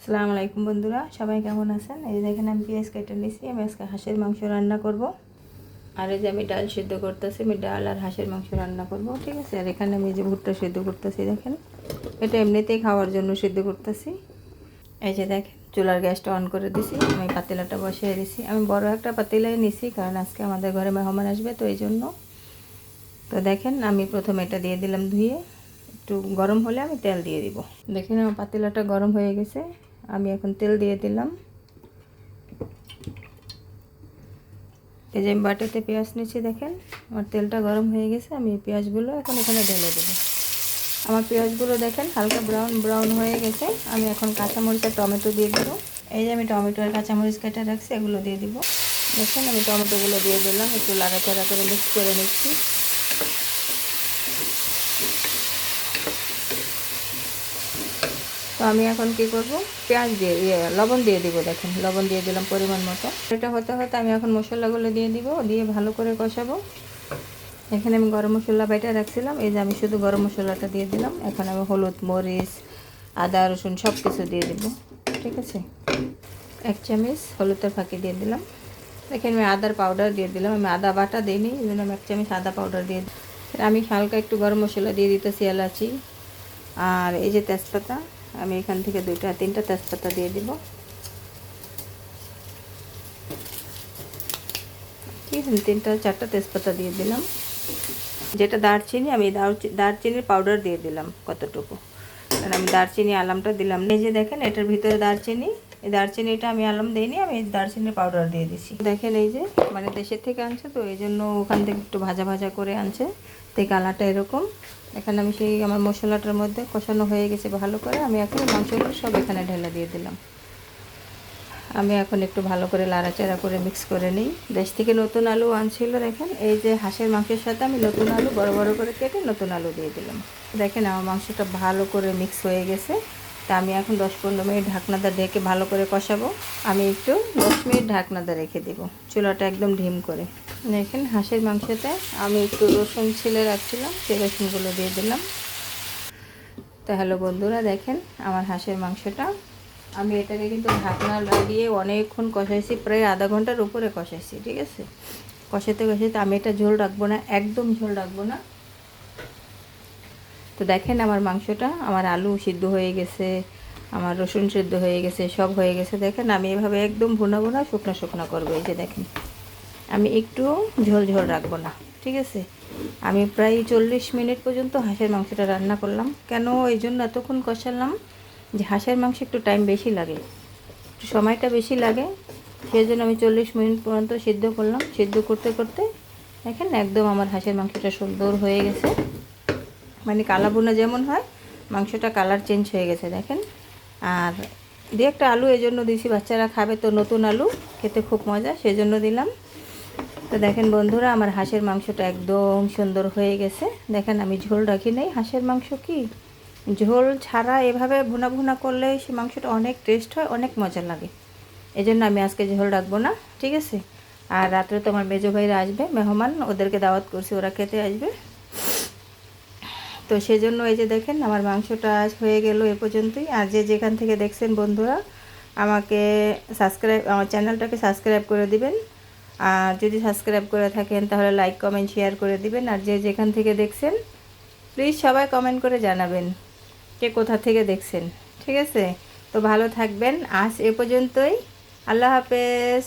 আসসালামু আলাইকুম বন্ধুরা, সবাই কেমন আছেন? এই দেখেন আমি পেঁয়াজ কেটে নিয়েছি। আমি আজকে হাঁসের মাংস রান্না করব। আর এই যে আমি ডাল সিদ্ধ করতেছি, আমি ডাল আর হাঁসের মাংস রান্না করব, ঠিক আছে। আর এখানে আমি যে ভুট্টা সিদ্ধ করতেছি, দেখেন এটা এমনিতেই খাওয়ার জন্য সিদ্ধ করতেছি। এই যে দেখেন চুলার গ্যাসটা অন করে দিছি, আমি পাতিলাটা বসিয়ে দিছি। আমি বড় একটা পাতিলাই নিছি, কারণ আজকে আমাদের ঘরে মেহমান আসবে, তো এই জন্য। তো দেখেন আমি প্রথমে এটা দিয়ে দিলাম ধুয়ে, একটু গরম হলে আমি তেল দিয়ে দিব। দেখেন আমার পাতিলাটা গরম হয়ে গেছে, আমি এখন তেল দিয়ে দিলাম। এই যে আমি বাটিতে পেঁয়াজ নিচ্ছি, দেখেন আমার তেলটা গরম হয়ে গেছে। আমি পেঁয়াজগুলো এখন এখানে ঢেলে দেবো। আমার পেঁয়াজগুলো দেখেন হালকা ব্রাউন ব্রাউন হয়ে গেছে। আমি এখন কাঁচামরিচ আর টমেটো দিয়ে দেবো। এই যে আমি টমেটো আর কাঁচামরিচ কেটে রাখছি, এগুলো দিয়ে দিব। দেখেন আমি টমেটোগুলো দিয়ে দিলাম, একটু লাড়াচাড়া করে মিক্স করে নিচ্ছি। তো আমি এখন কি করব, পেঁয়াজ দিয়ে লবণ দিয়ে দিব। দেখেন লবণ দিয়ে দিলাম পরিমাণ মতো। এটা হতে হতে আমি এখন মশলাগুলো দিয়ে দিব, দিয়ে ভালো করে কষাবো। এখানে আমি গরম মশলা বেটে রাখছিলাম, এই যে আমি শুধু গরম মশলাটা দিয়ে দিলাম। এখন আমি হলুদ, মরিচ, আদা, রসুন সব কিছু দিয়ে দিব, ঠিক আছে। 1 চামচ হলুদের ফাঁকি দিয়ে দিলাম। এখানে আমি আদার পাউডার দিয়ে দিলাম, আমি আদা বাটা দিইনি, এই জন্য আমি 1 চামচ আদা পাউডার দিয়ে। আমি হালকা একটু গরম মশলা দিয়ে দিতেছি, এলাচি আর এই যে তেজপাতা, আমি এখান থেকে 2-3টা তেজপাতা দিয়ে দিব, ঠিক আছে। 3-4টা তেজপাতা দিয়ে দিলাম। যেটা দারচিনি, আমি দারচিনির পাউডার দিয়ে দিলাম কতটুকু, কারণ আমি দারচিনি আলামটা দিলাম। এই যে দেখেন এটার ভিতরে দারচিনি, এই দারচিনিটা আমি আলাম দিইনি, আমি দারচিনির পাউডার দিয়ে দিছি। দেখেন এই যে মানে দেশের থেকে আনছে, তো এই জন্য ওখান থেকে একটু ভাজা ভাজা করে আনছে, তো কালারটা এরকম। এখানে আমি সেই আমার মশলাটার মধ্যে কষানো হয়ে গেছে ভালো করে। আমি এখন মাংসগুলো সব এখানে ঢেলে দিয়ে দিলাম। আমি এখন একটু ভালো করে লাড়াচাড়া করে মিক্স করে নিই। দেশ থেকে নতুন আলু আনছিল, দেখেন এই যে হাঁসের মাংসের সাথে আমি নতুন আলু বড় বড় করে কেটে নতুন আলু দিয়ে দিলাম। দেখেন আমার মাংসটা ভালো করে মিক্স হয়ে গেছে। তা আমি এখন 10-15 মিনিট ঢাকনাটা ঢেকে ভালো করে কষাবো। আমি একটু 10 মিনিট ঢাকনাটা রেখে দিব, চুলাটা একদম ঢিম করে। দেখেন হাঁসের মাংসতে আমি একটু রসুন ছিলে রাখছিলাম, সেই রসুনগুলো দিয়ে দিলাম। তো হ্যালো বন্ধুরা, দেখেন আমার হাঁসের মাংসটা আমি এটাকে কিন্তু ঢাকনা লাগিয়ে অনেকক্ষণ কষাইছি, প্রায় আধা ঘন্টার উপরে কষাইছি, ঠিক আছে। কষাতে কষাতে আমি এটা ঝোল রাখবো না, একদম ঝোল রাখবো না। তো দেখেন আমার মাংসটা, আমার আলু সিদ্ধ হয়ে গেছে, আমার রসুন সিদ্ধ হয়ে গেছে, সব হয়ে গেছে। দেখেন আমি এভাবে একদম ভুনাবো না, শুকনো শুকনো করবো। এই যে দেখেন আমি একটু ঝোল ঝোল রাখবো না, ঠিক আছে। আমি প্রায় 40 মিনিট পর্যন্ত হাঁসের মাংসটা রান্না করলাম। কেন এই জন্য এতক্ষণ কষালাম, যে হাঁসের মাংস একটু টাইম বেশি লাগে, একটু সময়টা বেশি লাগে, সেই জন্য আমি 40 মিনিট পর্যন্ত সিদ্ধ করলাম। সিদ্ধ করতে করতে দেখেন একদম আমার হাঁসের মাংসটা সুন্দর হয়ে গেছে, মানে কালা বোনা যেমন হয় মাংসটা কালার চেঞ্জ হয়ে গেছে দেখেন। আর দিয়ে একটা আলু এই জন্য দিয়েছি, বাচ্চারা খাবে তো, নতুন আলু খেতে খুব মজা, সেই জন্য দিলাম। তো দেখেন বন্ধুরা আমার হাঁসের মাংসটা একদম সুন্দর হয়ে গেছে। দেখেন আমি ঝোল রাখি নাই, হাঁসের মাংস কি ঝোল ছাড়া এভাবে ভুনা ভুনা করলে সে মাংসটা অনেক টেস্ট হয়, অনেক মজা লাগে। এই জন্য আমি আজকে ঝোল রাখবো না, ঠিক আছে। আর রাত্রে তো আমার মেজো ভাইরা আসবে মেহমান, ওদেরকে দাওয়াত করছি, ওরা খেতে আসবে। তো সেই জন্য এই যে দেখেন আমার মাংসটা আজ হয়ে গেল এ পর্যন্তই। আর যে যেখান থেকে দেখছেন বন্ধুরা, আমাকে আমার চ্যানেলটাকে সাবস্ক্রাইব করে দিবেন। আর যদি সাবস্ক্রাইব করে থাকেন তাহলে লাইক কমেন্ট শেয়ার করে দিবেন। আর যে যেখান থেকে দেখছেন প্লিজ সবাই কমেন্ট করে জানাবেন কে কোথা থেকে দেখছেন, ঠিক আছে। তো ভালো থাকবেন, আজ এ পর্যন্তই। আল্লাহ হাফেজ।